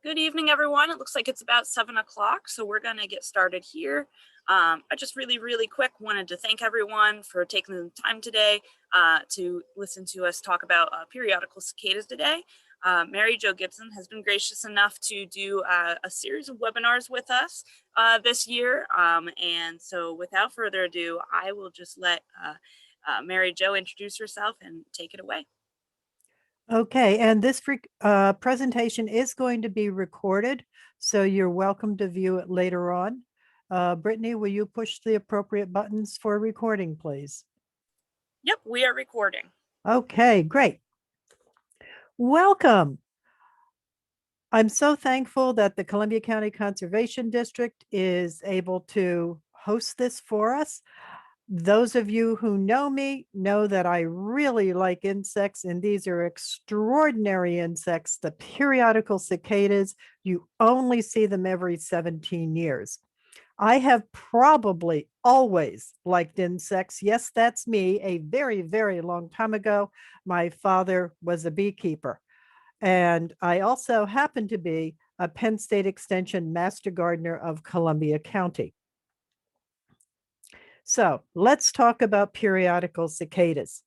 Good evening, everyone. It looks like it's about 7 o'clock, so we're going to get started here. I just really quick wanted to thank everyone for taking the time today to listen to us talk about periodical cicadas today. Mary Jo Gibson has been gracious enough to do a series of webinars with us this year. And so without further ado, I will just let Mary Jo introduce herself and take it away. Okay, and this presentation is going to be recorded, so you're welcome to view it later on. Brittany, will you push the appropriate buttons for recording, please? Yep, we are recording. Okay, great. Welcome. I'm so thankful that the Columbia County Conservation District is able to host this for us. Those of you who know me know that I really like insects, and these are extraordinary insects, the periodical cicadas. You only see them every 17 years. I have probably always liked insects. Yes, that's me. A very long time ago, my father was a beekeeper. And I also happen to be a Penn State Extension Master Gardener of Columbia County. So let's talk about periodical cicadas.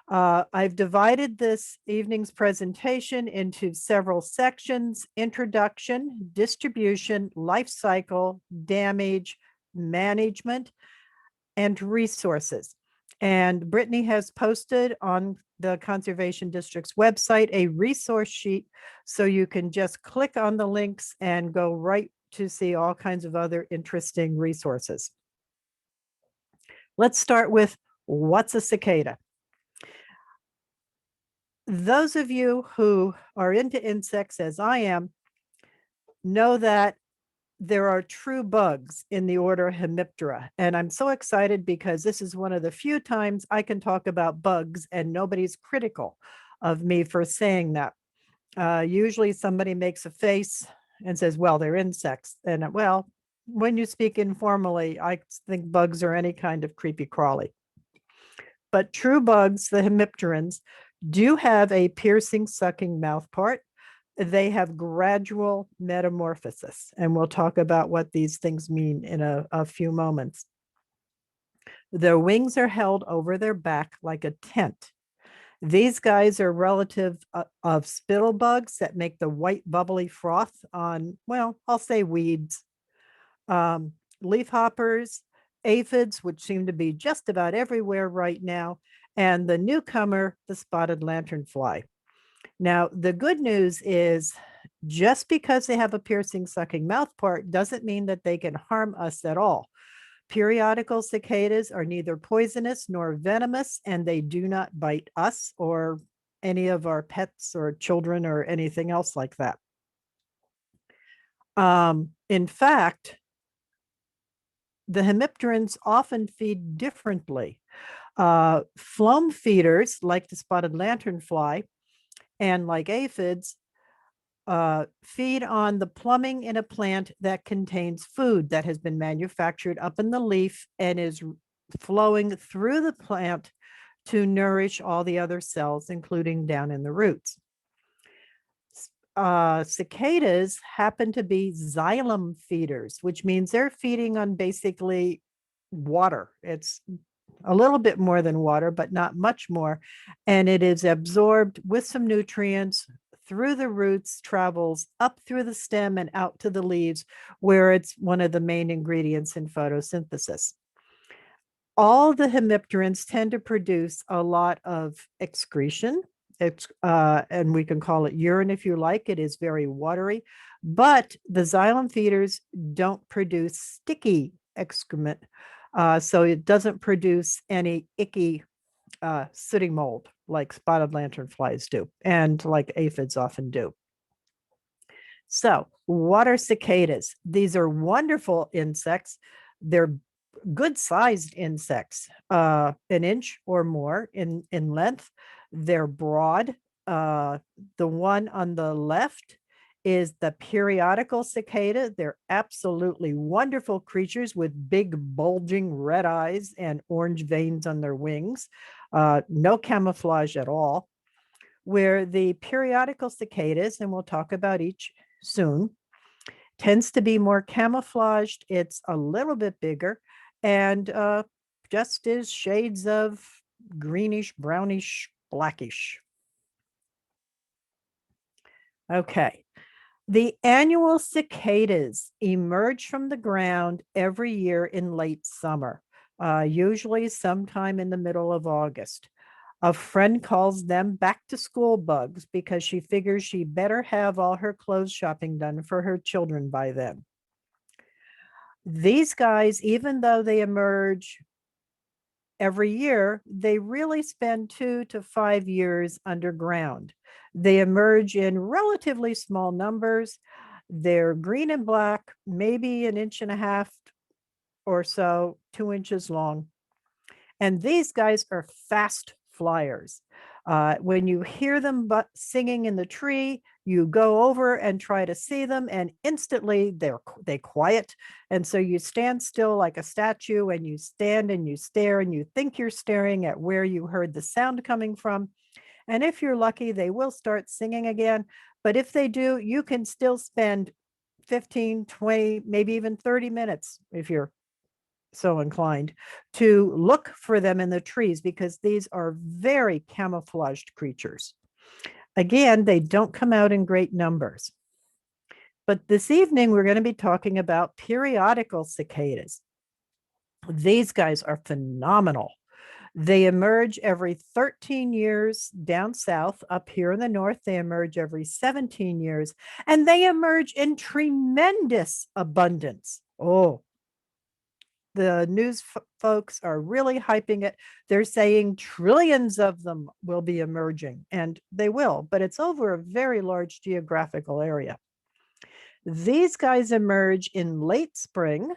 I've divided this evening's presentation into several sections: introduction, distribution, life cycle, damage, management, and resources. And Brittany has posted on the Conservation District's website a resource sheet, so you can just click on the links and go right to see all kinds of other interesting resources. Let's start with what's a cicada? Those of you who are into insects, as I am, know that there are true bugs in the order Hemiptera. And I'm so excited because this is one of the few times I can talk about bugs and nobody's critical of me for saying that. Usually somebody makes a face and says, well, they're insects. And well, when you speak informally, I think bugs are any kind of creepy crawly. But true bugs, the hemipterans, do have a piercing, sucking mouth part. They have gradual metamorphosis, and we'll talk about what these things mean in a few moments. Their wings are held over their back like a tent. These guys are relative of spittlebugs that make the white bubbly froth on, well, I'll say weeds, leafhoppers, aphids, which seem to be just about everywhere right now, and the newcomer, the spotted lanternfly. Now, the good news is just because they have a piercing, sucking mouth part doesn't mean that they can harm us at all. Periodical cicadas are neither poisonous nor venomous, and they do not bite us or any of our pets or children or anything else like that. In fact, the hemipterans often feed differently. Phloem feeders, like the spotted lanternfly and like aphids, feed on the plumbing in a plant that contains food that has been manufactured up in the leaf and is flowing through the plant to nourish all the other cells, including down in the roots. Cicadas happen to be xylem feeders, which means they're feeding on basically water. It's a little bit more than water, but not much more. And it is absorbed with some nutrients through the roots, travels up through the stem and out to the leaves, where it's one of the main ingredients in photosynthesis. All the hemipterans tend to produce a lot of excretion. And we can call it urine if you like. It is very watery, but the xylem feeders don't produce sticky excrement. So it doesn't produce any icky sooty mold like spotted lanternflies do, and like aphids often do. So what are cicadas? These are wonderful insects. They're good-sized insects, an inch or more in length. They're broad. The one on the left is the periodical cicada. They're absolutely wonderful creatures with big bulging red eyes and orange veins on their wings. No camouflage at all. Where the periodical cicadas, and we'll talk about each soon. Tends to be more camouflaged. It's a little bit bigger and just is shades of greenish, brownish, blackish. Okay. The annual cicadas emerge from the ground every year in late summer, usually sometime in the middle of August. A friend calls them back to school bugs because she figures she better have all her clothes shopping done for her children by then. These guys, even though they emerge every year, they really spend 2 to 5 years underground. They emerge in relatively small numbers. They're green and black, maybe an inch and a half or so, 2 inches long. And these guys are fast flyers. When you hear them singing in the tree, you go over and try to see them, and instantly they quiet. And so you stand still like a statue, and you stand and you stare, and you think you're staring at where you heard the sound coming from. And if you're lucky, they will start singing again. But if they do, you can still spend 15, 20, maybe even 30 minutes if you're so inclined to look for them in the trees because these are very camouflaged creatures. Again, they don't come out in great numbers. But this evening, we're going to be talking about periodical cicadas. These guys are phenomenal. They emerge every 13 years down south. Up here in the north, they emerge every 17 years, and they emerge in tremendous abundance. Oh, the news folks are really hyping it. They're saying trillions of them will be emerging, and they will, but it's over a very large geographical area. These guys emerge in late spring.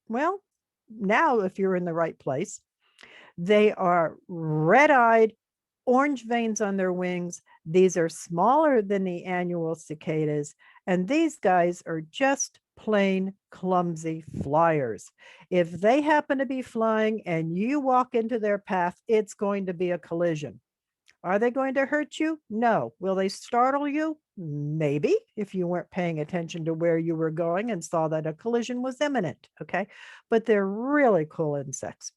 Well, now, if you're in the right place, they are red-eyed, orange veins on their wings. These are smaller than the annual cicadas, and these guys are just plain clumsy flyers. If they happen to be flying and you walk into their path, it's going to be a collision. Are they going to hurt you? No. Will they startle you? Maybe, if you weren't paying attention to where you were going and saw that a collision was imminent. Okay. But they're really cool insects.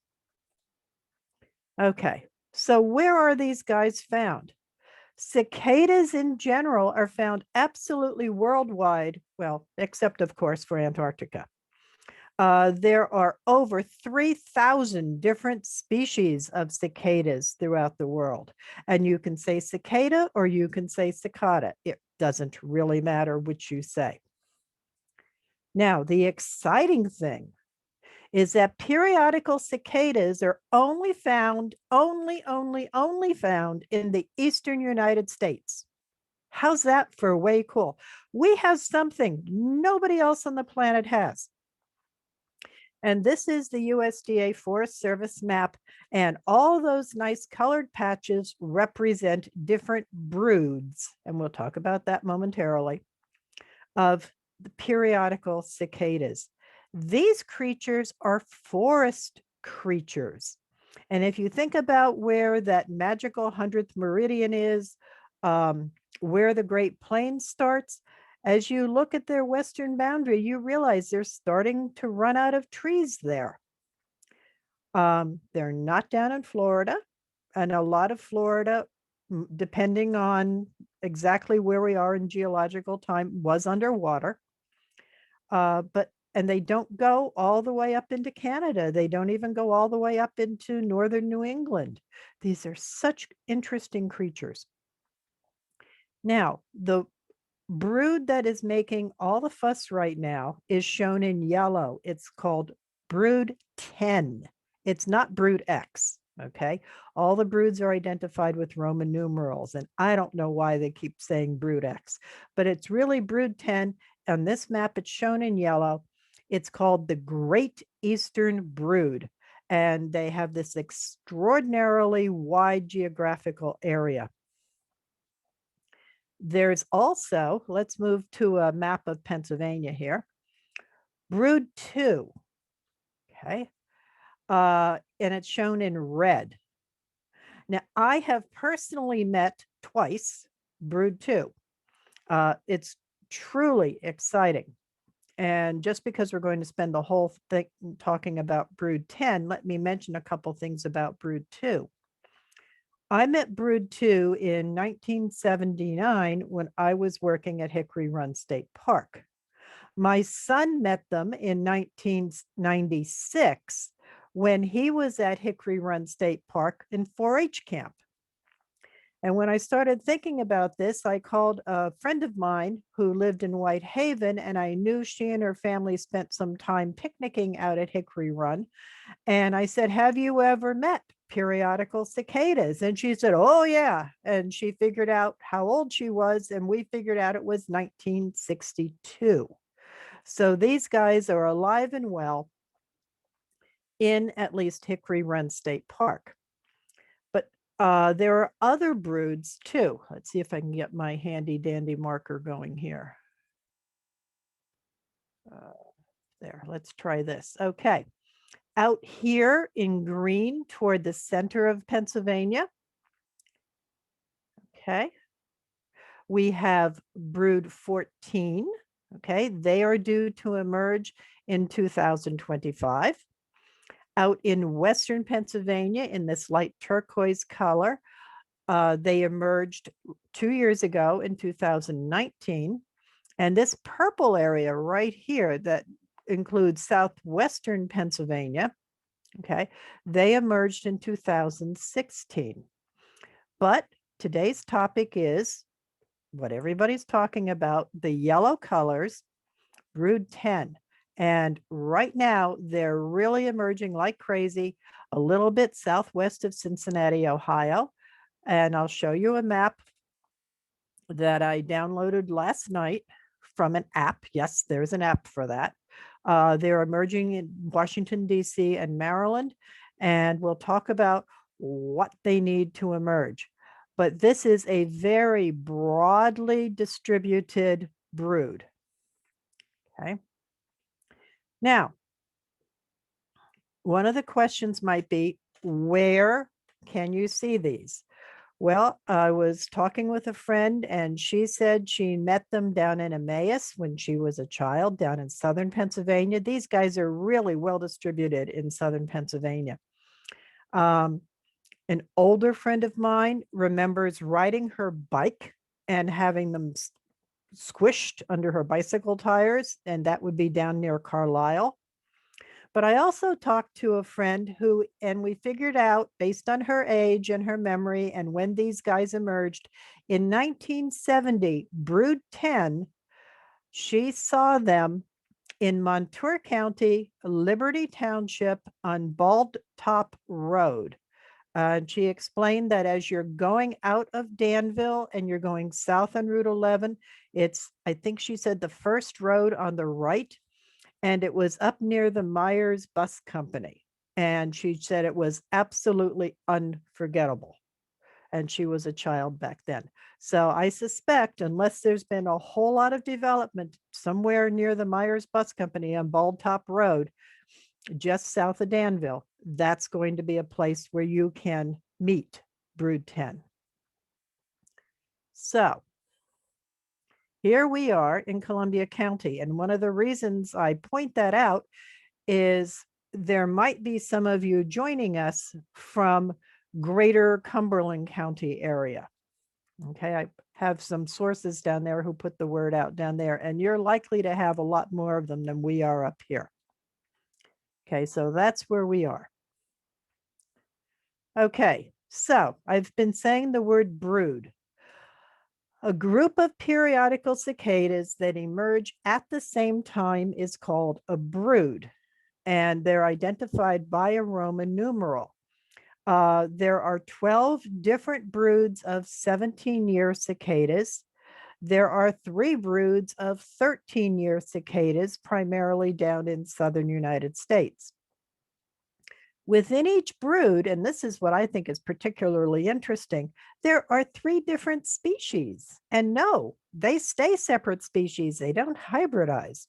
Okay. So where are these guys found? Cicadas in general are found absolutely worldwide, well, except of course for Antarctica. There are over 3,000 different species of cicadas throughout the world. And you can say cicada or you can say cicada. It doesn't really matter which you say. Now, the exciting thing is that periodical cicadas are only found in the eastern United States. How's that for way cool? We have something nobody else on the planet has. And this is the USDA Forest Service map, and all those nice colored patches represent different broods, and we'll talk about that momentarily, of the periodical cicadas. These creatures are forest creatures. And if you think about where that magical 100th meridian is, where the Great Plains starts, as you look at their western boundary, you realize they're starting to run out of trees there. They're not down in Florida, and a lot of Florida, depending on exactly where we are in geological time, was underwater. And they don't go all the way up into Canada. They don't even go all the way up into northern New England. These are such interesting creatures. Now, the brood that is making all the fuss right now is shown in yellow. It's called brood 10. It's not brood X. Okay. All the broods are identified with Roman numerals, and I don't know why they keep saying brood X, but it's really brood 10. On this map, it's shown in yellow. It's called the Great Eastern Brood, and they have this extraordinarily wide geographical area. There's also, let's move to a map of Pennsylvania here, brood 2. Okay. And it's shown in red. Now, I have personally met twice brood 2. It's truly exciting. And just because we're going to spend the whole thing talking about brood 10, let me mention a couple things about brood 2. I met brood 2 in 1979 when I was working at Hickory Run State Park. My son met them in 1996 when he was at Hickory Run State Park in 4-H camp. And when I started thinking about this, I called a friend of mine who lived in Whitehaven, and I knew she and her family spent some time picnicking out at Hickory Run. And I said, have you ever met periodical cicadas? And she said, oh, yeah. And she figured out how old she was, and we figured out it was 1962. So these guys are alive and well in at least Hickory Run State Park. But there are other broods too. Let's see if I can get my handy dandy marker going here. There, let's try this. Okay. Out here in green toward the center of Pennsylvania. Okay. We have brood 14. Okay. They are due to emerge in 2025. Out in Western Pennsylvania in this light turquoise color, they emerged 2 years ago in 2019. And this purple area right here that includes southwestern Pennsylvania, okay, they emerged in 2016. But today's topic is what everybody's talking about, the yellow colors, brood 10. And right now, they're really emerging like crazy, a little bit southwest of Cincinnati, Ohio. And I'll show you a map that I downloaded last night from an app. Yes, there's an app for that. They're emerging in Washington, D.C. and Maryland. And we'll talk about what they need to emerge. But this is a very broadly distributed brood. Okay. Now, one of the questions might be, where can you see these? Well, I was talking with a friend and she said she met them down in Emmaus when she was a child down in southern Pennsylvania. These guys are really well distributed in southern Pennsylvania. An older friend of mine remembers riding her bike and having them squished under her bicycle tires, and that would be down near Carlisle. But I also talked to a friend who, and we figured out based on her age and her memory and when these guys emerged in 1970, brood 10, she saw them in Montour County, Liberty Township on Bald Top Road. And she explained that as you're going out of Danville and you're going south on Route 11, it's, I think she said, the first road on the right. And it was up near the Myers Bus Company. And she said it was absolutely unforgettable. And she was a child back then. So I suspect, unless there's been a whole lot of development somewhere near the Myers Bus Company on Bald Top Road, just south of Danville, that's going to be a place where you can meet brood 10. So here we are in Columbia County. And one of the reasons I point that out is there might be some of you joining us from greater Cumberland County area. Okay, I have some sources down there who put the word out down there, and you're likely to have a lot more of them than we are up here. Okay, so that's where we are. Okay, so I've been saying the word brood. A group of periodical cicadas that emerge at the same time is called a brood, and they're identified by a Roman numeral. There are 12 different broods of 17-year cicadas. There are 3 broods of 13-year cicadas, primarily down in southern United States. Within each brood, and this is what I think is particularly interesting, there are 3 different species. And no, they stay separate species. They don't hybridize.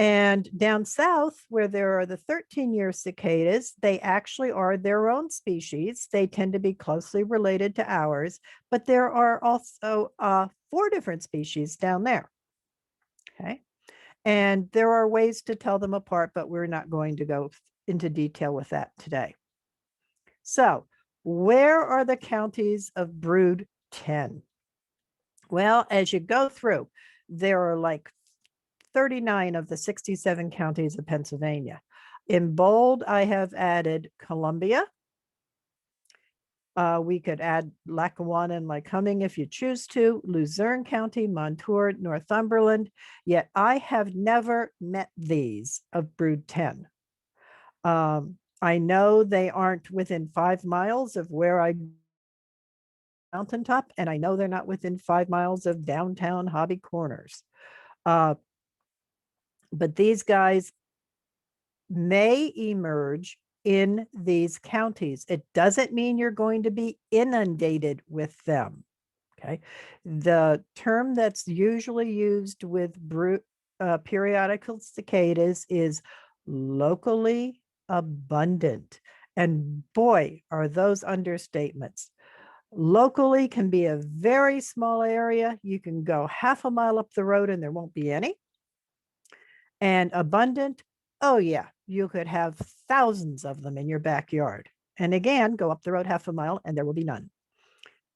And down south, where there are the 13-year cicadas, they actually are their own species. They tend to be closely related to ours, but there are also 4 different species down there. Okay. And there are ways to tell them apart, but we're not going to go into detail with that today. So, where are the counties of brood 10? Well, as you go through, there are like 39 of the 67 counties of Pennsylvania. In bold, I have added Columbia. We could add Lackawanna and Lycoming if you choose to, Luzerne County, Montour, Northumberland, yet I have never met these of brood 10. I know they aren't within 5 miles of where I mountaintop, and I know they're not within 5 miles of downtown Hobby Corners. But these guys may emerge in these counties. It doesn't mean you're going to be inundated with them. Okay. The term that's usually used with periodical cicadas is locally abundant. And boy, are those understatements. Locally can be a very small area. You can go half a mile up the road and there won't be any. And abundant, oh yeah, you could have thousands of them in your backyard. And again, go up the road half a mile and there will be none.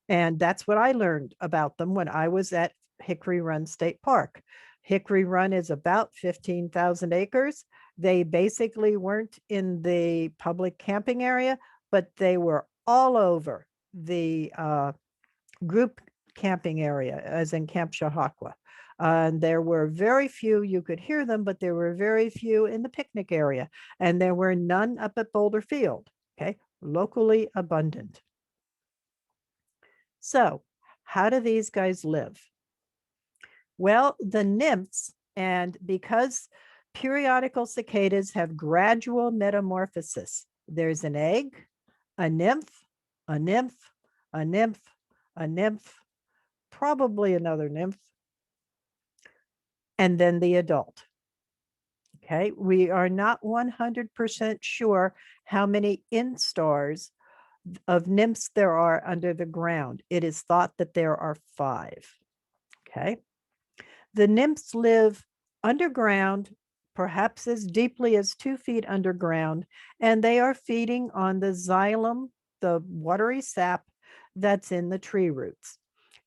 And that's what I learned about them when I was at Hickory Run State Park. Hickory Run is about 15,000 acres. They basically weren't in the public camping area, but they were all over the group camping area, as in Camp Chautauqua. And there were very few, you could hear them, but there were very few in the picnic area. And there were none up at Boulder Field, okay? Locally abundant. So how do these guys live? Well, the nymphs, and because periodical cicadas have gradual metamorphosis, there's an egg, a nymph, a nymph, a nymph, a nymph, probably another nymph, and then the adult. Okay, we are not 100% sure how many instars of nymphs there are under the ground. It is thought that there are 5. Okay, the nymphs live underground, perhaps as deeply as 2 feet underground, and they are feeding on the xylem, the watery sap that's in the tree roots.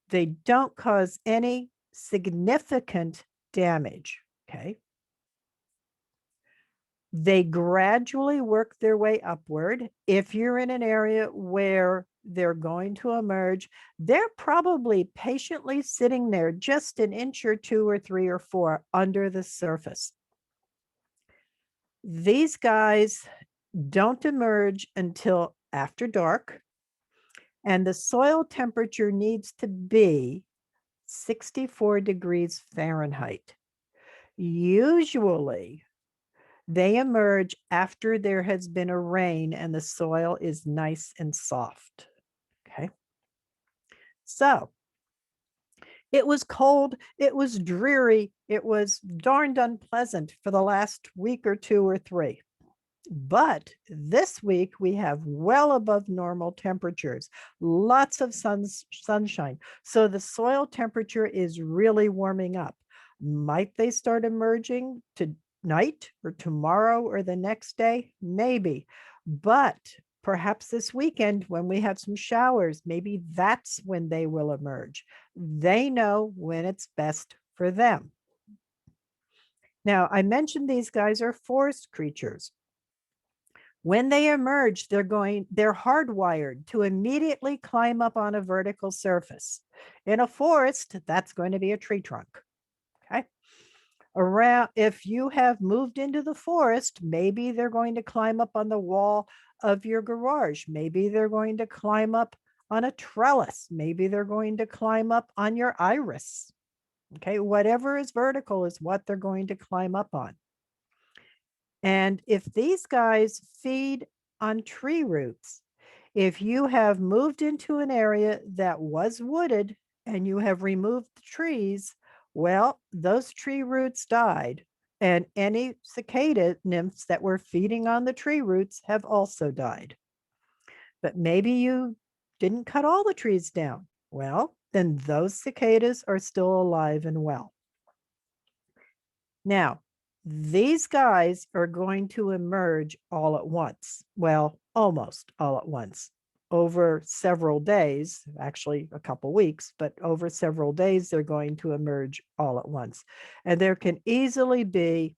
They don't cause any significant damage. Okay. They gradually work their way upward. If you're in an area where they're going to emerge, they're probably patiently sitting there just an inch or 2 or 3 or 4 under the surface. These guys don't emerge until after dark, and the soil temperature needs to be 64 degrees Fahrenheit. Usually, they emerge after there has been a rain and the soil is nice and soft. Okay. So it was cold, it was dreary, it was darned unpleasant for the last week or 2 or 3. But this week we have well above normal temperatures, lots of sunshine. So the soil temperature is really warming up. Might they start emerging tonight or tomorrow or the next day? Maybe. But perhaps this weekend when we have some showers, maybe that's when they will emerge. They know when it's best for them. Now, I mentioned these guys are forest creatures. When they emerge, they're hardwired to immediately climb up on a vertical surface. In a forest, that's going to be a tree trunk. Okay. If you have moved into the forest, maybe they're going to climb up on the wall of your garage. Maybe they're going to climb up on a trellis. Maybe they're going to climb up on your iris. Okay, whatever is vertical is what they're going to climb up on. And if these guys feed on tree roots, if you have moved into an area that was wooded and you have removed the trees, well, those tree roots died. And any cicada nymphs that were feeding on the tree roots have also died. But maybe you didn't cut all the trees down. Well, then those cicadas are still alive and well. Now, these guys are going to emerge all at once. Well, almost all at once over several days, actually a couple weeks, but over several days, they're going to emerge all at once. And there can easily be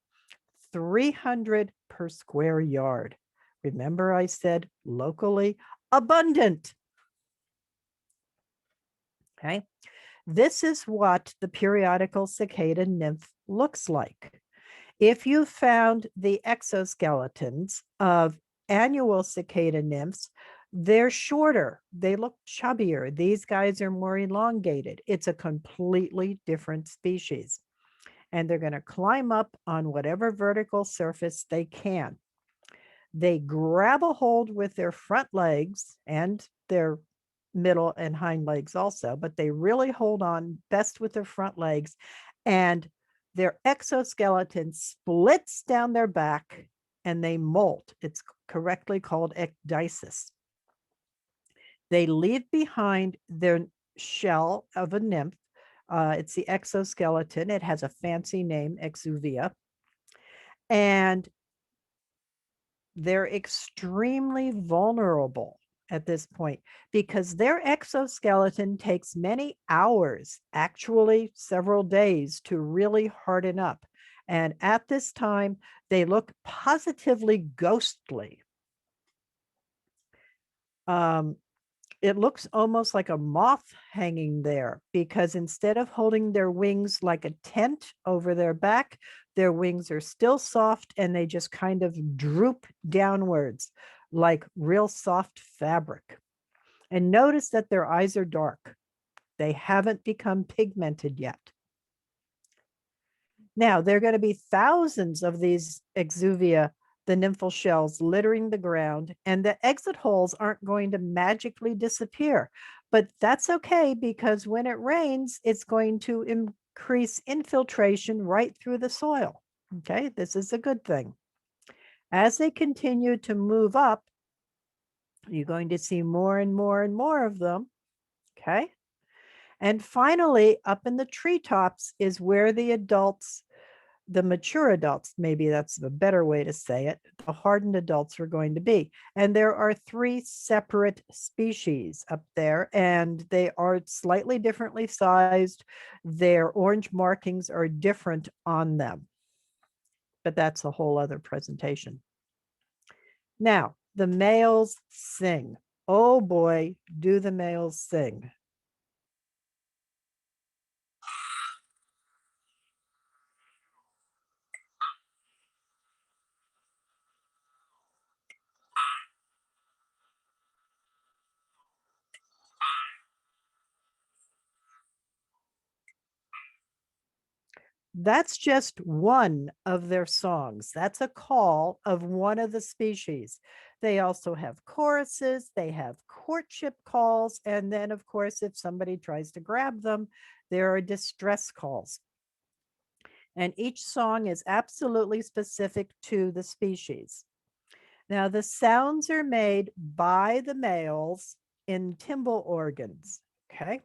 300 per square yard. Remember, I said locally abundant. Okay. This is what the periodical cicada nymph looks like. If you found the exoskeletons of annual cicada nymphs, they're shorter. They look chubbier. These guys are more elongated. It's a completely different species. And they're going to climb up on whatever vertical surface they can. They grab a hold with their front legs and their middle and hind legs also, but they really hold on best with their front legs, and their exoskeleton splits down their back and they molt. It's correctly called ecdysis. They leave behind their shell of a nymph. It's the exoskeleton. It has a fancy name, exuvia. And they're extremely vulnerable at this point because their exoskeleton takes many hours, actually several days, to really harden up. And at this time, they look positively ghostly. It looks almost like a moth hanging there because instead of holding their wings like a tent over their back, their wings are still soft and they just kind of droop downwards like real soft fabric. And notice that their eyes are dark. They haven't become pigmented yet. Now, there are going to be thousands of these exuvia, the nymphal shells, littering the ground, and the exit holes aren't going to magically disappear. But that's okay because when it rains, it's going to increase infiltration right through the soil. Okay, this is a good thing. As they continue to move up, you're going to see more and more and more of them. Okay. And finally, up in the treetops is where the adults, the mature adults, maybe that's the better way to say it, the hardened adults are going to be. And there are 3 separate species up there, and they are slightly differently sized. Their orange markings are different on them, but that's a whole other presentation. Now, the males sing. Oh boy, do the males sing. That's just one of their songs. That's a call of one of the species. They also have choruses, they have courtship calls, and then, of course, if somebody tries to grab them, there are distress calls. And each song is absolutely specific to the species. Now, the sounds are made by the males in timbal organs, okay?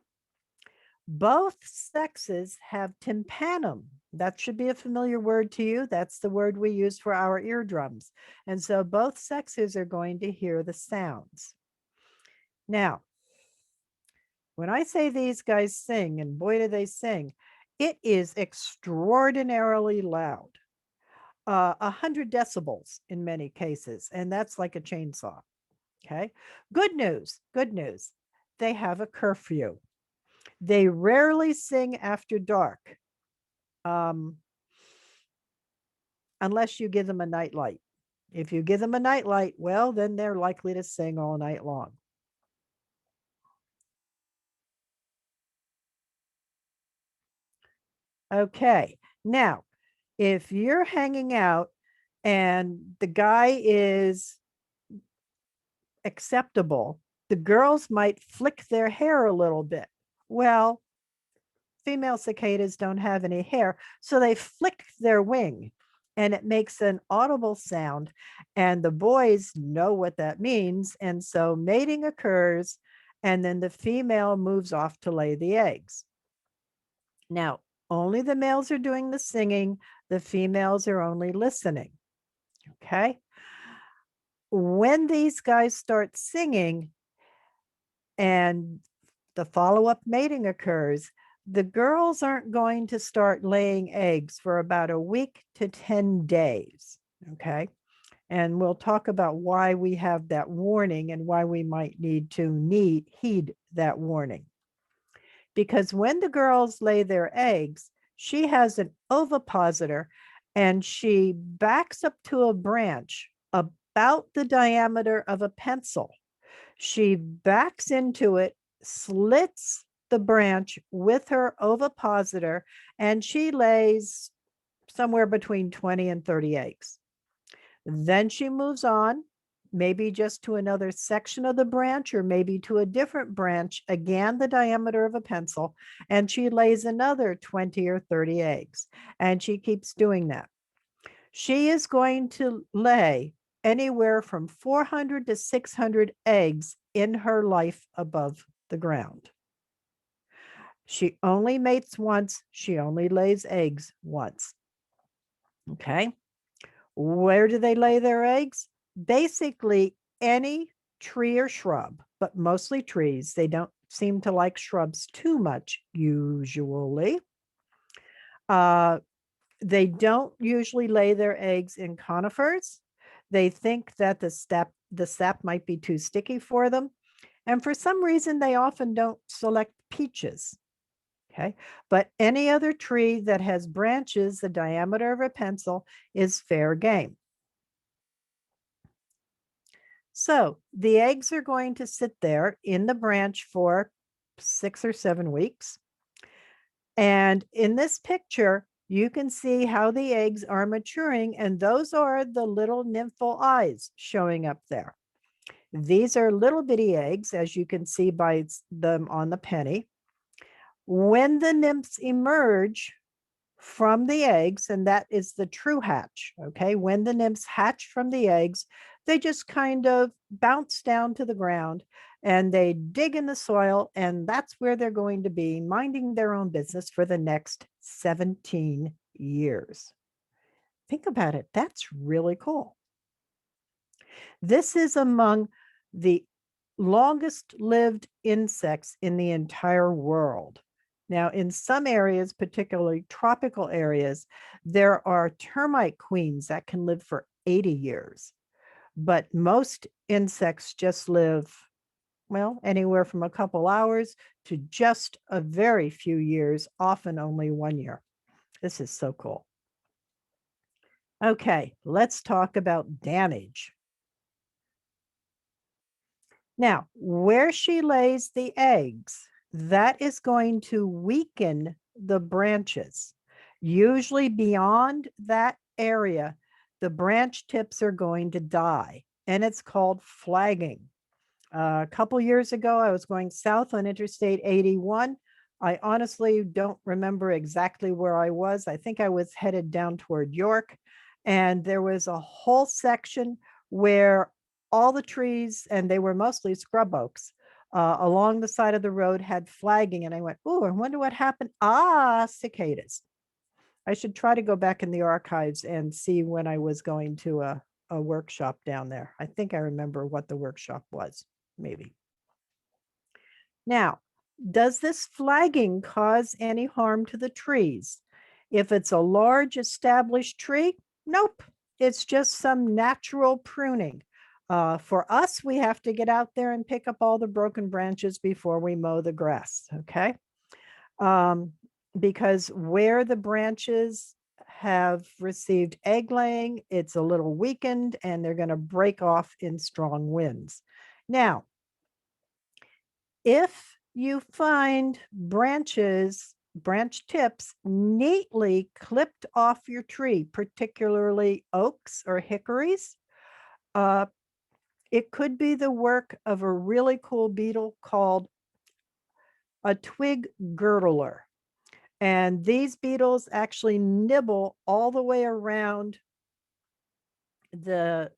Both sexes have tympanum. That should be a familiar word to you. That's the word we use for our eardrums. And so both sexes are going to hear the sounds. Now, when I say these guys sing, and boy, do they sing, it is extraordinarily loud. 100 decibels in many cases, and that's like a chainsaw. Okay. Good news. Good news. They have a curfew. They rarely sing after dark, unless you give them a nightlight. If you give them a nightlight, well, then they're likely to sing all night long. Okay. Now, if you're hanging out and the guy is acceptable, the girls might flick their hair a little bit. Well, female cicadas don't have any hair, so they flick their wing. and it makes an audible sound. And the boys know what that means. And so mating occurs, and then the female moves off to lay the eggs. Now, only the males are doing the singing, the females are only listening. Okay. When these guys start singing and the follow up mating occurs, the girls aren't going to start laying eggs for about a week to 10 days. Okay. And we'll talk about why we have that warning and why we might need to heed that warning. Because when the girls lay their eggs, she has an ovipositor and she backs up to a branch about the diameter of a pencil. She backs into it, slits the branch with her ovipositor, and she lays somewhere between 20 and 30 eggs. Then she moves on, maybe just to another section of the branch or maybe to a different branch, again, the diameter of a pencil, and she lays another 20 or 30 eggs. And she keeps doing that. She is going to lay anywhere from 400 to 600 eggs in her life above the ground. She only mates once. She only lays eggs once. Okay. Where do they lay their eggs? Basically, any tree or shrub, but mostly trees. They don't seem to like shrubs too much, usually. They don't usually lay their eggs in conifers. They think that the sap might be too sticky for them. And for some reason, they often don't select peaches. Okay. But any other tree that has branches the diameter of a pencil is fair game. So the eggs are going to sit there in the branch for 6 or 7 weeks. And in this picture, you can see how the eggs are maturing, and those are the little nymphal eyes showing up there. These are little bitty eggs, as you can see by them on the penny. When the nymphs emerge from the eggs, and that is the true hatch, okay? When the nymphs hatch from the eggs, they just kind of bounce down to the ground and they dig in the soil, and that's where they're going to be minding their own business for the next 17 years. Think about it. That's really cool. This is among the longest lived insects in the entire world. Now, in some areas, particularly tropical areas, there are termite queens that can live for 80 years. But most insects just live, well, anywhere from a couple hours to just a very few years, often only 1 year. This is so cool. Okay, let's talk about damage. Now, where she lays the eggs, that is going to weaken the branches. Usually beyond that area, the branch tips are going to die, and it's called flagging. A couple years ago, I was going south on Interstate 81. I honestly don't remember exactly where I was. I think I was headed down toward York, and there was a whole section where all the trees, and they were mostly scrub oaks, along the side of the road had flagging. And I went, oh, I wonder what happened. Ah, cicadas. I should try to go back in the archives and see when I was going to a workshop down there. I think I remember what the workshop was, maybe. Now, does this flagging cause any harm to the trees? If it's a large established tree, nope. It's just some natural pruning. For us, we have to get out there and pick up all the broken branches before we mow the grass, okay? Because where the branches have received egg laying, it's a little weakened and they're going to break off in strong winds. Now, if you find branch tips neatly clipped off your tree, particularly oaks or hickories, it could be the work of a really cool beetle called a twig girdler. And these beetles actually nibble all the way around the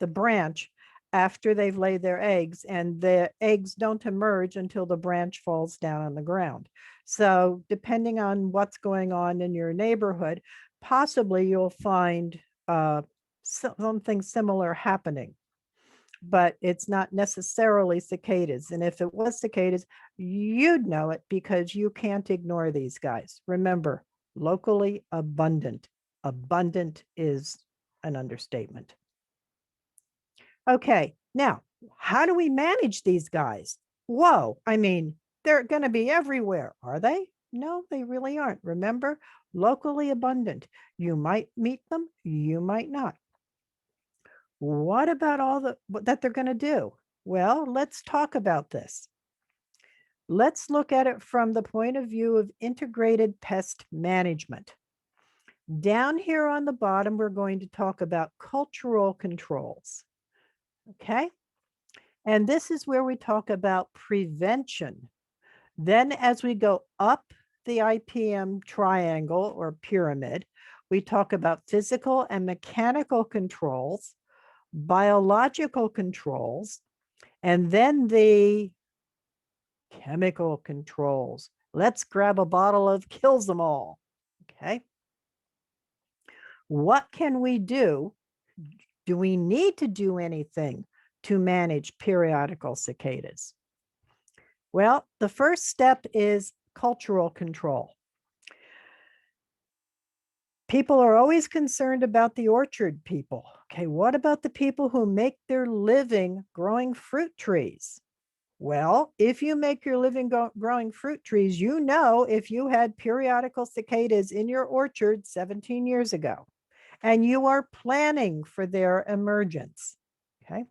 branch after they've laid their eggs, and the eggs don't emerge until the branch falls down on the ground. So depending on what's going on in your neighborhood, possibly you'll find something similar happening, but it's not necessarily cicadas. And if it was cicadas, you'd know it because you can't ignore these guys. Remember, locally abundant. Abundant is an understatement. Okay, now, how do we manage these guys? Whoa, I mean, they're going to be everywhere, are they? No, they really aren't. Remember, locally abundant. You might meet them, you might not. What about all that they're going to do? Well, let's talk about this. Let's look at it from the point of view of integrated pest management. Down here on the bottom, we're going to talk about cultural controls. Okay. And this is where we talk about prevention. Then as we go up the IPM triangle or pyramid, we talk about physical and mechanical controls, biological controls, and then the chemical controls. Let's grab a bottle of kills them all. Okay. What can we do? Do we need to do anything to manage periodical cicadas? Well, the first step is cultural control. People are always concerned about the orchard people. Okay, what about the people who make their living growing fruit trees? Well, if you make your living growing fruit trees, you know if you had periodical cicadas in your orchard 17 years ago, and you are planning for their emergence. Okay.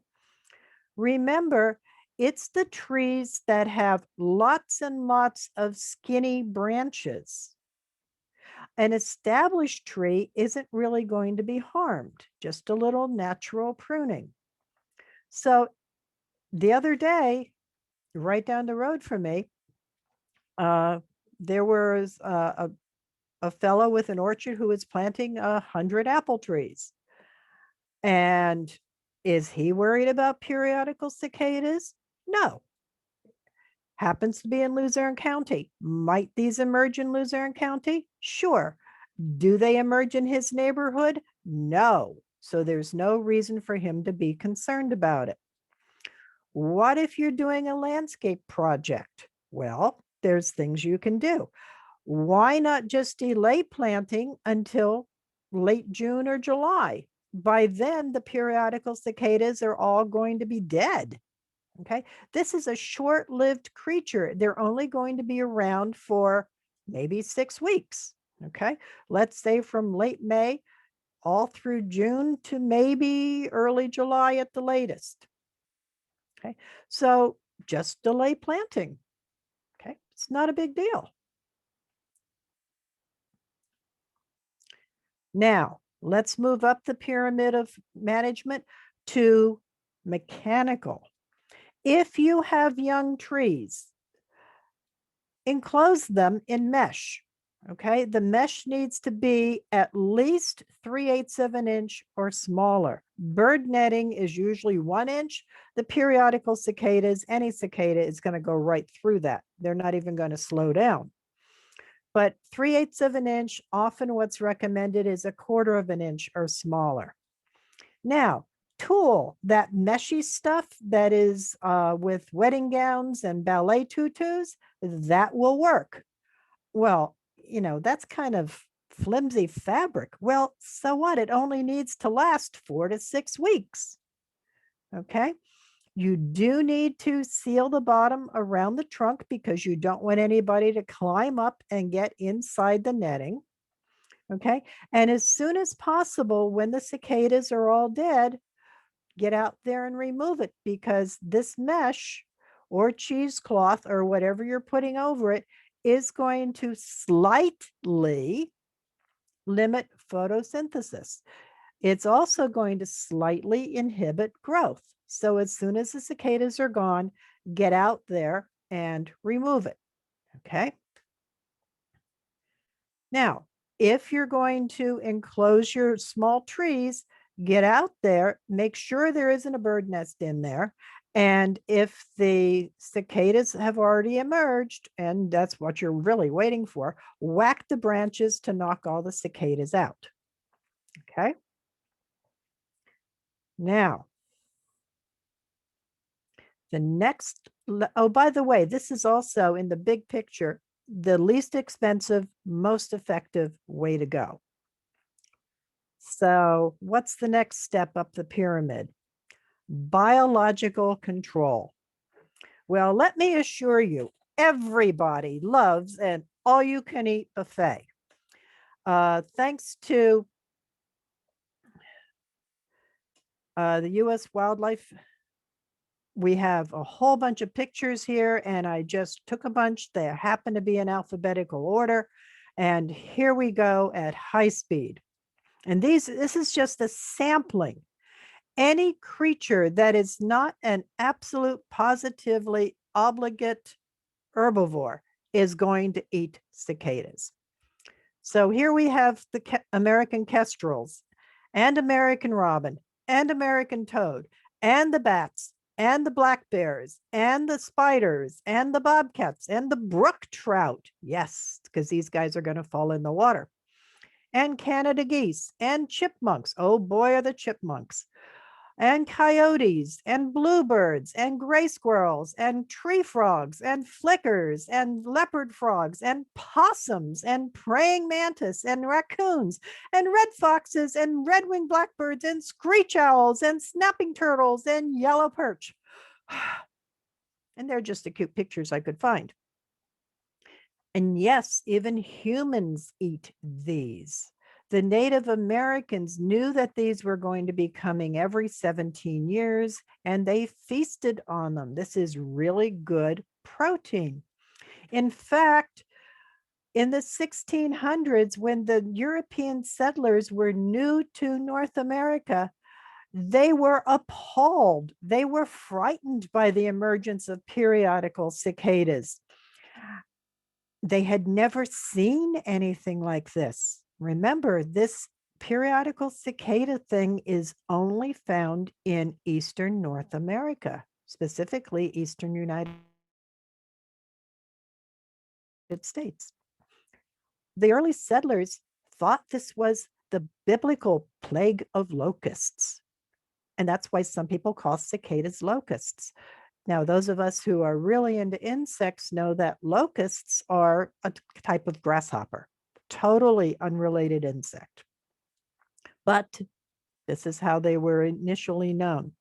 Remember, it's the trees that have lots and lots of skinny branches. An established tree isn't really going to be harmed, just a little natural pruning. So the other day, right down the road from me, there was a fellow with an orchard who was planting 100 apple trees. And is he worried about periodical cicadas? No. Happens to be in Luzerne County. Might these emerge in Luzerne County? Sure. Do they emerge in his neighborhood? No. So there's no reason for him to be concerned about it. What if you're doing a landscape project? Well, there's things you can do. Why not just delay planting until late June or July? By then, the periodical cicadas are all going to be dead. Okay, this is a short-lived creature. They're only going to be around for maybe 6 weeks. Okay, let's say from late May all through June to maybe early July at the latest. Okay, so just delay planting. Okay, it's not a big deal. Now, let's move up the pyramid of management to mechanical. If you have young trees, enclose them in mesh. Okay, the mesh needs to be at least 3/8 of an inch or smaller. Bird netting is usually 1 inch. The periodical cicadas, any cicada is going to go right through that. They're not even going to slow down. But 3/8 of an inch, often what's recommended is 1/4 of an inch or smaller. Now, tulle, that meshy stuff that is with wedding gowns and ballet tutus, that will work. Well, you know, that's kind of flimsy fabric. Well, so what? It only needs to last 4 to 6 weeks. Okay. You do need to seal the bottom around the trunk because you don't want anybody to climb up and get inside the netting. Okay. And as soon as possible, when the cicadas are all dead, get out there and remove it because this mesh or cheesecloth or whatever you're putting over it is going to slightly limit photosynthesis. It's also going to slightly inhibit growth. So as soon as the cicadas are gone, get out there and remove it. Okay. Now, if you're going to enclose your small trees, get out there, make sure there isn't a bird nest in there. And if the cicadas have already emerged, and that's what you're really waiting for, whack the branches to knock all the cicadas out. Okay. Now, the next, oh, by the way, this is also in the big picture, the least expensive, most effective way to go. So what's the next step up the pyramid? Biological control. Well, let me assure you, everybody loves an all-you-can-eat buffet. Thanks to the U.S. Wildlife, we have a whole bunch of pictures here, and I just took a bunch. They happen to be in alphabetical order. And here we go at high speed. And this is just a sampling. Any creature that is not an absolute positively obligate herbivore is going to eat cicadas. So here we have the American kestrels and American robin and American toad and the bats and the black bears and the spiders and the bobcats and the brook trout. Yes, because these guys are going to fall in the water. And Canada geese and chipmunks. Oh boy, are the chipmunks. And coyotes and bluebirds and gray squirrels and tree frogs and flickers and leopard frogs and possums and praying mantis and raccoons and red foxes and red-winged blackbirds and screech owls and snapping turtles and yellow perch. And they're just the cute pictures I could find. And yes, even humans eat these. The Native Americans knew that these were going to be coming every 17 years, and they feasted on them. This is really good protein. In fact, in the 1600s, when the European settlers were new to North America, they were appalled. They were frightened by the emergence of periodical cicadas. They had never seen anything like this. Remember, this periodical cicada thing is only found in Eastern North America, specifically Eastern United States. The early settlers thought this was the biblical plague of locusts. And that's why some people call cicadas locusts. Now, those of us who are really into insects know that locusts are a type of grasshopper, totally unrelated insect. But this is how they were initially known.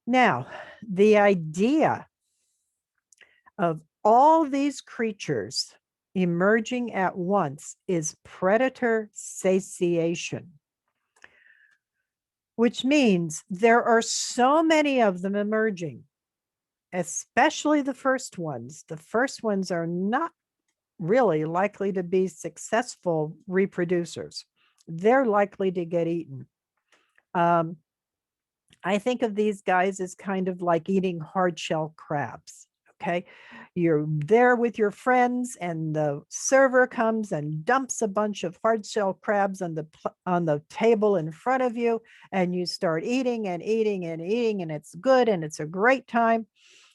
Now, the idea of all these creatures emerging at once is predator satiation, which means there are so many of them emerging, especially the first ones. The first ones are not really likely to be successful reproducers. They're likely to get eaten. I think of these guys as kind of like eating hard shell crabs. Okay, you're there with your friends and the server comes and dumps a bunch of hard shell crabs on the table in front of you, and you start eating and eating and eating, and it's good and it's a great time.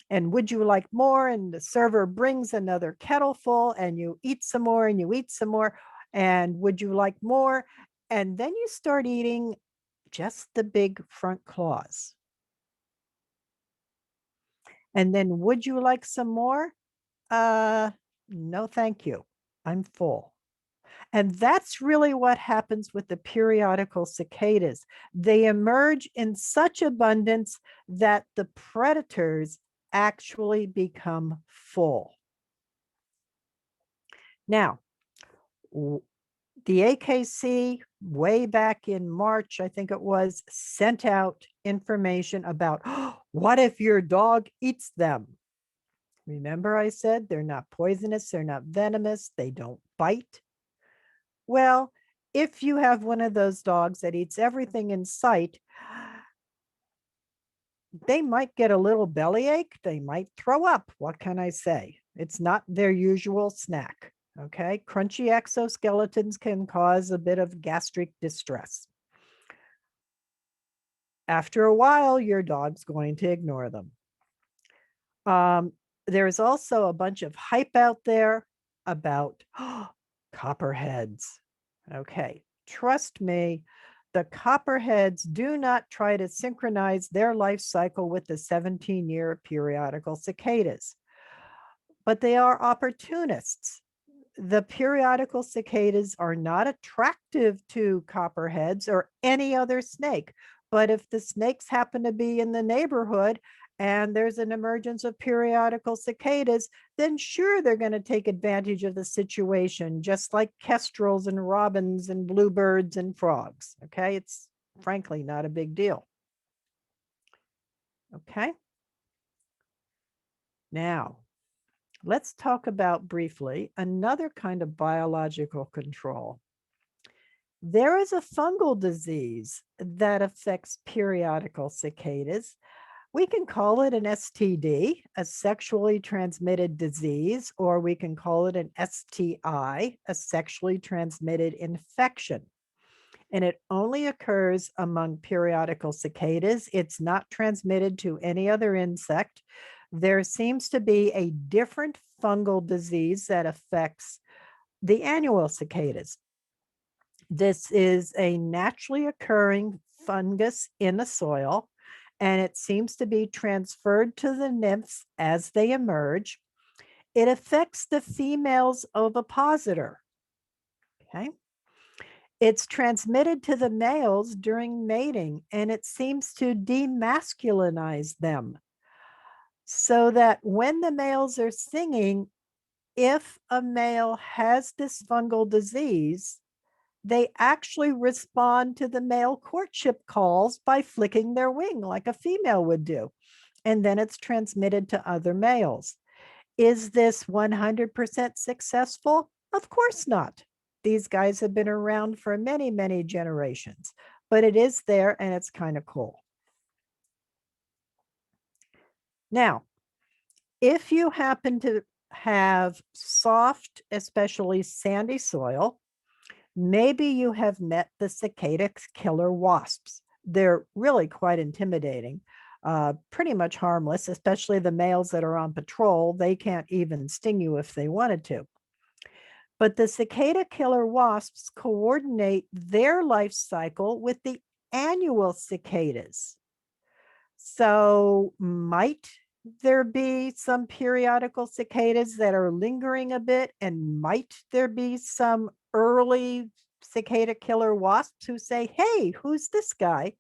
And would you like more? And the server brings another kettle full, and you eat some more and you eat some more. And would you like more? And then you start eating just the big front claws. And then, would you like some more? No, thank you. I'm full. And that's really what happens with the periodical cicadas. They emerge in such abundance that the predators actually become full. Now, the AKC, way back in March, I think it was, sent out information about, oh, what if your dog eats them? Remember I said they're not poisonous, they're not venomous, they don't bite. Well, if you have one of those dogs that eats everything in sight, they might get a little bellyache, they might throw up. What can I say? It's not their usual snack, Okay, crunchy exoskeletons can cause a bit of gastric distress. After a while, your dog's going to ignore them. There's also a bunch of hype out there about copperheads. Okay, trust me, the copperheads do not try to synchronize their life cycle with the 17-year periodical cicadas, but they are opportunists. The periodical cicadas are not attractive to copperheads or any other snake. But if the snakes happen to be in the neighborhood and there's an emergence of periodical cicadas, then sure, they're going to take advantage of the situation, just like kestrels and robins and bluebirds and frogs. Okay, it's frankly not a big deal. Okay. Now, let's talk about briefly another kind of biological control. There is a fungal disease that affects periodical cicadas. We can call it an STD, a sexually transmitted disease, or we can call it an STI, a sexually transmitted infection. And it only occurs among periodical cicadas. It's not transmitted to any other insect. There seems to be a different fungal disease that affects the annual cicadas. This is a naturally occurring fungus in the soil, and it seems to be transferred to the nymphs as they emerge. It affects the female's ovipositor. Okay. It's transmitted to the males during mating, and it seems to demasculinize them so that when the males are singing, if a male has this fungal disease, they actually respond to the male courtship calls by flicking their wing like a female would do. And then it's transmitted to other males. Is this 100% successful? Of course not. These guys have been around for many, many generations, but it is there and it's kind of cool. Now, if you happen to have soft, especially sandy soil, maybe you have met the cicada killer wasps. They're really quite intimidating, pretty much harmless, especially the males that are on patrol. They can't even sting you if they wanted to. But the cicada killer wasps coordinate their life cycle with the annual cicadas. So might there be some periodical cicadas that are lingering a bit, and might there be some early cicada killer wasps who say, hey, who's this guy?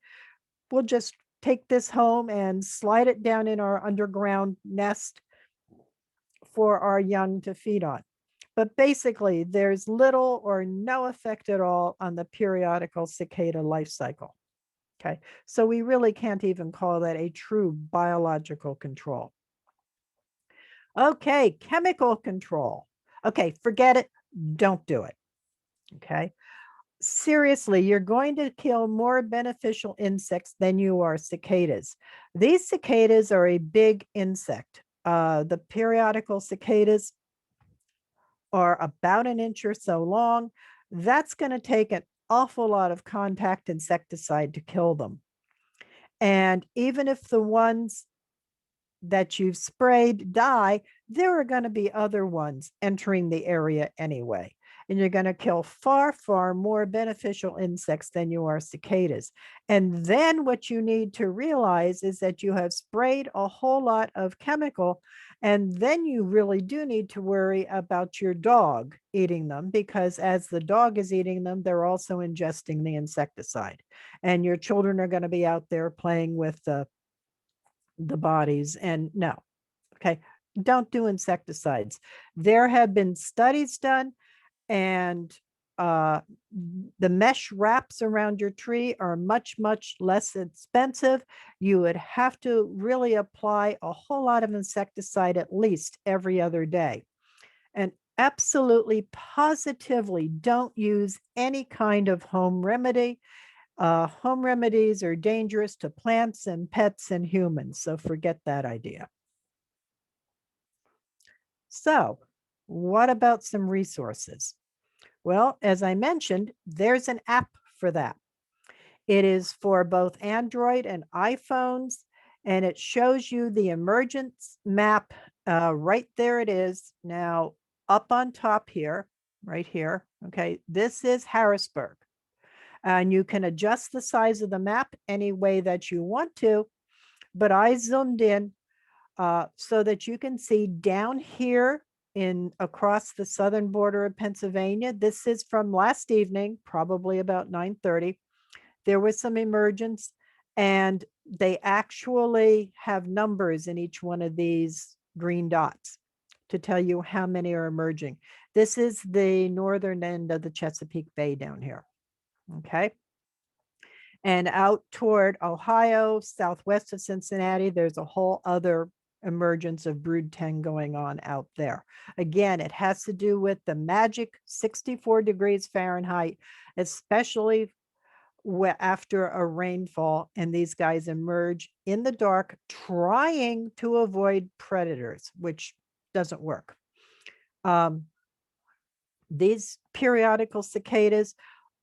We'll just take this home and slide it down in our underground nest for our young to feed on. But basically, there's little or no effect at all on the periodical cicada life cycle. Okay, so we really can't even call that a true biological control. Okay, chemical control. Okay, forget it. Don't do it. Okay. Seriously, you're going to kill more beneficial insects than you are cicadas. These cicadas are a big insect. The periodical cicadas are about an inch or so long. That's going to take an awful lot of contact insecticide to kill them. And even if the ones that you've sprayed die, there are going to be other ones entering the area anyway. And you're going to kill far, far more beneficial insects than you are cicadas. And then what you need to realize is that you have sprayed a whole lot of chemical, and then you really do need to worry about your dog eating them, because as the dog is eating them, they're also ingesting the insecticide. And your children are going to be out there playing with the bodies. And no, okay, don't do insecticides. There have been studies done, and the mesh wraps around your tree are much, much less expensive. You would have to really apply a whole lot of insecticide at least every other day. And absolutely, positively don't use any kind of home remedy. Home remedies are dangerous to plants and pets and humans, so forget that idea. So What about some resources? Well, as I mentioned, there's an app for that. It is for both Android and iPhones, and it shows you the emergence map. Right there it is. Now, up on top here, right here, okay, this is Harrisburg. And you can adjust the size of the map any way that you want to, but I zoomed in so that you can see down here in across the southern border of Pennsylvania. This is from last evening, probably about 9:30. There was some emergence, and they actually have numbers in each one of these green dots to tell you how many are emerging. This is the northern end of the Chesapeake Bay down here. Okay. And out toward Ohio, southwest of Cincinnati, there's a whole other emergence of brood 10 going on out there. Again, it has to do with the magic 64 degrees Fahrenheit, especially after a rainfall, and these guys emerge in the dark trying to avoid predators, which doesn't work. These periodical cicadas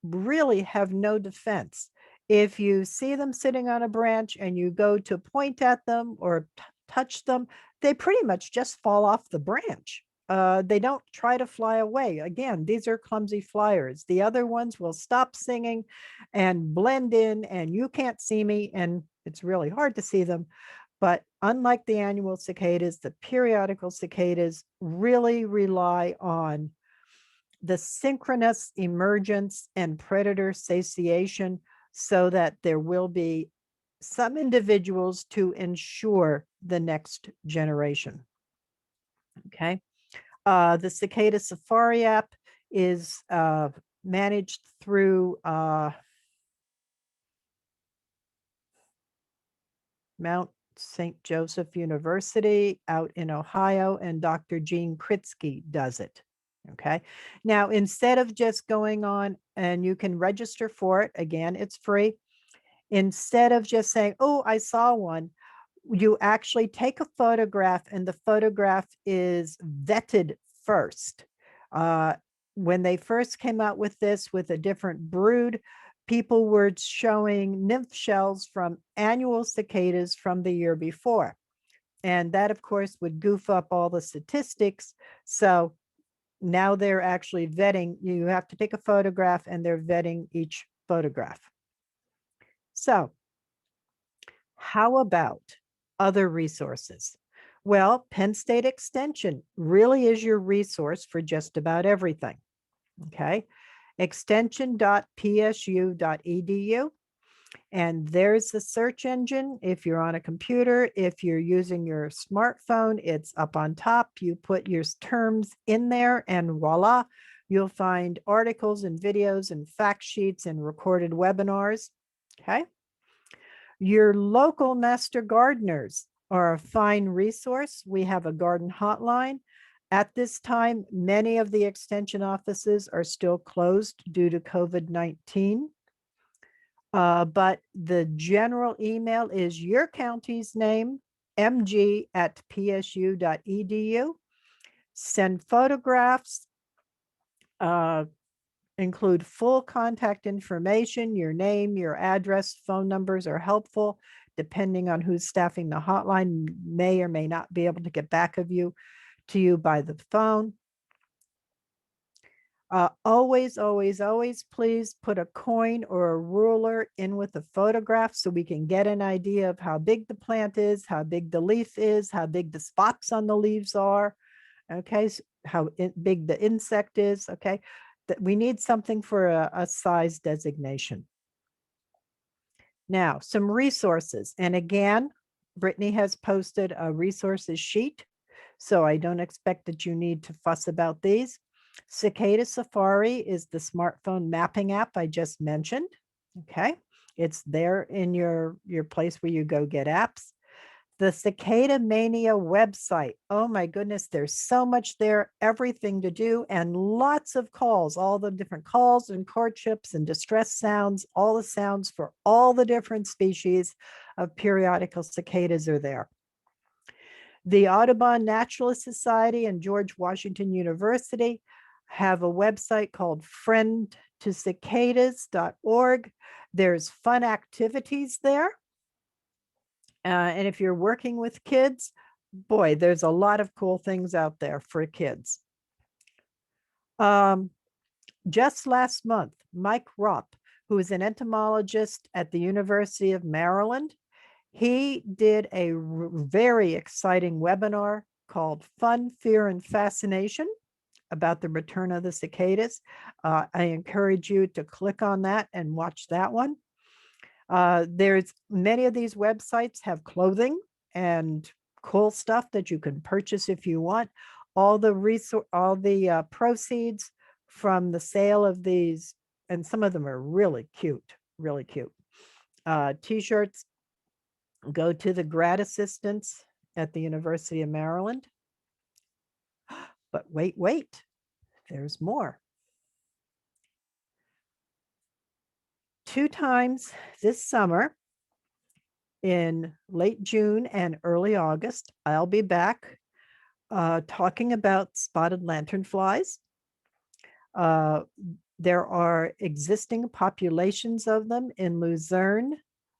really have no defense. If you see them sitting on a branch and you go to point at them or touch them, they pretty much just fall off the branch. They don't try to fly away. Again, these are clumsy flyers. The other ones will stop singing and blend in, and you can't see me, and it's really hard to see them. But unlike the annual cicadas, the periodical cicadas really rely on the synchronous emergence and predator satiation so that there will be some individuals to ensure the next generation. Okay. The Cicada Safari app is managed through Mount St. Joseph University out in Ohio, and Dr. Gene Kritsky does it. Okay. Now, instead of just going on, and you can register for it, again, it's free. Instead of just saying, oh, I saw one, you actually take a photograph, and the photograph is vetted first. When they first came out with this with a different brood, people were showing nymph shells from annual cicadas from the year before. And that, of course, would goof up all the statistics. So now they're actually vetting. You have to take a photograph, and they're vetting each photograph. So how about other resources? Well, Penn State Extension really is your resource for just about everything. Okay. Extension.psu.edu. And there's the search engine. If you're on a computer, if you're using your smartphone, it's up on top. You put your terms in there, and voila, you'll find articles and videos and fact sheets and recorded webinars. Okay. Your local master gardeners are a fine resource. We have a garden hotline. At this time, many of the extension offices are still closed due to COVID-19. But the general email is your county's name, mg@psu.edu. Send photographs, include full contact information. Your name, your address, phone numbers are helpful. Depending on who's staffing the hotline, may or may not be able to get back to you by the phone. Always, always, always, please put a coin or a ruler in with the photograph so we can get an idea of how big the plant is, how big the leaf is, how big the spots on the leaves are. Okay, so how big the insect is. Okay, that we need something for a size designation. Now, some resources. And again, Brittany has posted a resources sheet, so I don't expect that you need to fuss about these. Cicada Safari is the smartphone mapping app I just mentioned. Okay, it's there in your place where you go get apps. The Cicada Mania website. Oh my goodness, there's so much there, everything to do, and lots of calls, all the different calls and courtships and distress sounds, all the sounds for all the different species of periodical cicadas are there. The Audubon Naturalist Society and George Washington University have a website called friendtocicadas.org. There's fun activities there. And if you're working with kids, boy, there's a lot of cool things out there for kids. Just last month, Mike Rupp, who is an entomologist at the University of Maryland, he did a very exciting webinar called Fun, Fear, and Fascination about the return of the cicadas. I encourage you to click on that and watch that one. There's many of these websites have clothing and cool stuff that you can purchase if you want. All the proceeds from the sale of these, and some of them are really cute, t-shirts, go to the grad assistants at the University of Maryland. But wait, there's more. 2 times this summer, in late June and early August, I'll be back talking about spotted lanternflies. There are existing populations of them in Luzerne,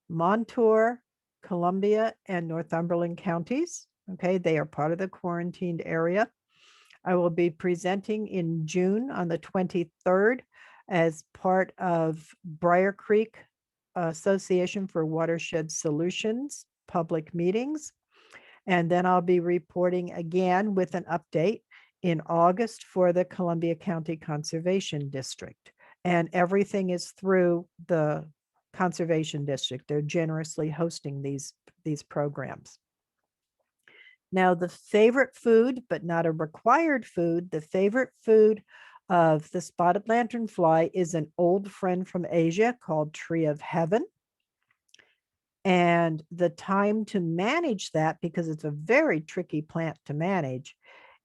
Montour, Columbia, and Northumberland counties. Okay, they are part of the quarantined area. I will be presenting in June on the 23rd as part of Briar Creek Association for Watershed Solutions public meetings. And then I'll be reporting again with an update in August for the Columbia County Conservation District. And everything is through the Conservation District. They're generously hosting these programs. Now, the favorite food, but not a required food, the favorite food of the spotted lanternfly is an old friend from Asia called tree of heaven. And the time to manage that, because it's a very tricky plant to manage,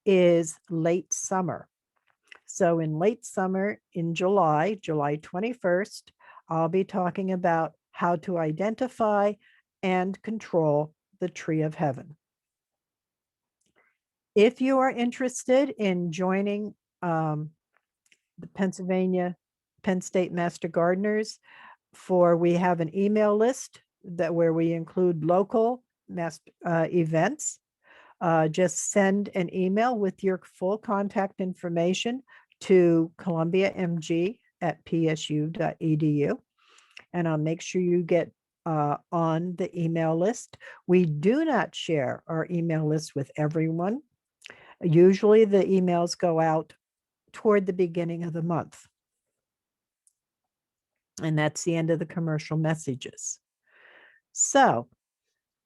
is late summer. So in late summer, in July 21st, I'll be talking about how to identify and control the tree of heaven. If you are interested in joining the Penn State Master Gardeners, we have an email list where we include local events. Just send an email with your full contact information to columbiamg@psu.edu, and I'll make sure you get on the email list. We do not share our email list with everyone. Usually the emails go out toward the beginning of the month. And that's the end of the commercial messages. So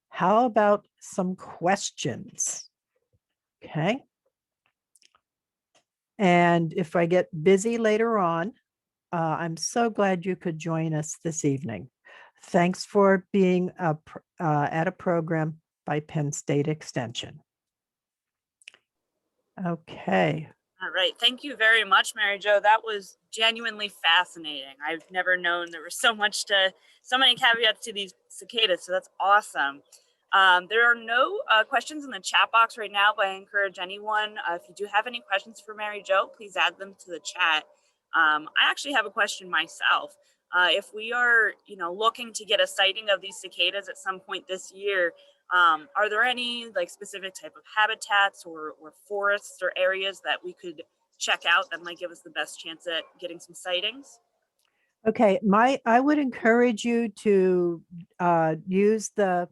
how about some questions? Okay. And if I get busy later on, I'm so glad you could join us this evening. Thanks for being at a program by Penn State Extension. Okay. All right. Thank you very much, Mary Jo. That was genuinely fascinating. I've never known there was so many caveats to these cicadas. So that's awesome. There are no questions in the chat box right now, but I encourage anyone, if you do have any questions for Mary Jo, please add them to the chat. I actually have a question myself. If we are, looking to get a sighting of these cicadas at some point this year, are there any specific type of habitats or forests or areas that we could check out that might give us the best chance at getting some sightings? Okay, I would encourage you to use the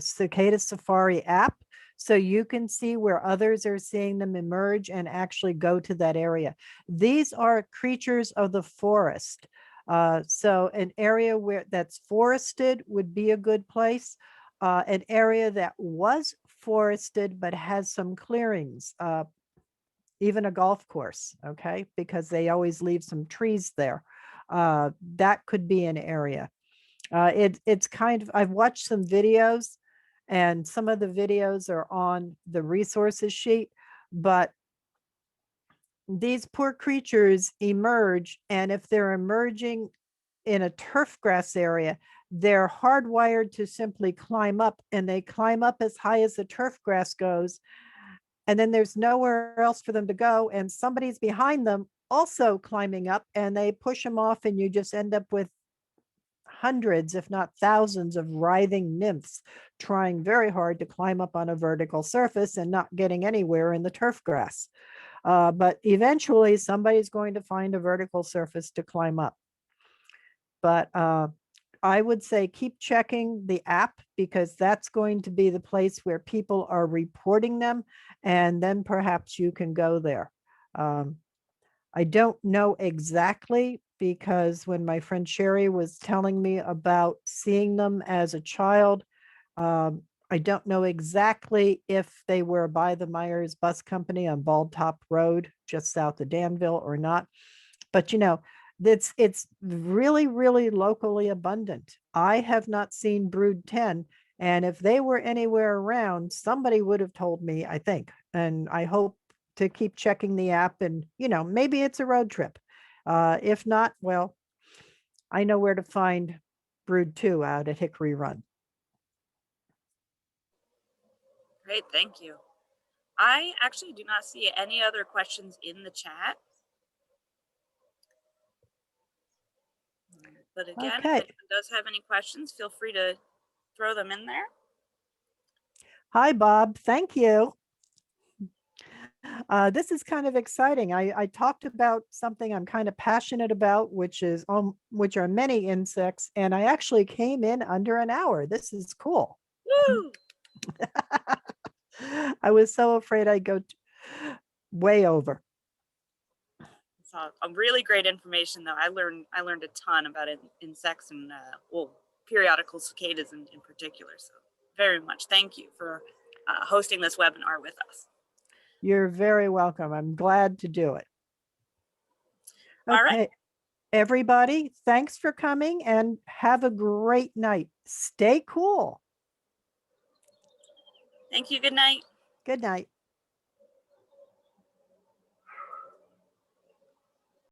Cicada Safari app so you can see where others are seeing them emerge and actually go to that area. These are creatures of the forest. So an area that's forested would be a good place. An area that was forested but has some clearings, even a golf course, okay, because they always leave some trees there. That could be an area. It's kind of, I've watched some videos, and some of the videos are on the resources sheet, but these poor creatures emerge, and if they're emerging in a turf grass area, they're hardwired to simply climb up, and they climb up as high as the turf grass goes. And then there's nowhere else for them to go. And somebody's behind them also climbing up, and they push them off, and you just end up with hundreds, if not thousands, of writhing nymphs trying very hard to climb up on a vertical surface and not getting anywhere in the turf grass. But eventually somebody's going to find a vertical surface to climb up. But I would say keep checking the app, because that's going to be the place where people are reporting them, and then perhaps you can go there. I don't know exactly, because when my friend Sherry was telling me about seeing them as a child, I don't know exactly if they were by the Myers Bus Company on Bald Top Road, just south of Danville, or not. But it's really, really locally abundant. I have not seen Brood 10, and if they were anywhere around, somebody would have told me, I think. And I hope to keep checking the app, and maybe it's a road trip. If not, well, I know where to find Brood 2 out at Hickory Run. Great, thank you. I actually do not see any other questions in the chat. But again, Okay. if anyone does have any questions, feel free to throw them in there. Hi, Bob. Thank you. This is kind of exciting. I talked about something I'm kind of passionate about, which are many insects, and I actually came in under an hour. This is cool. Woo! I was so afraid I'd go way over. So really great information, though. I learned a ton about insects and periodical cicadas in particular. So very much thank you for hosting this webinar with us. You're very welcome. I'm glad to do it. Okay. All right. Everybody, thanks for coming, and have a great night. Stay cool. Thank you. Good night. Good night.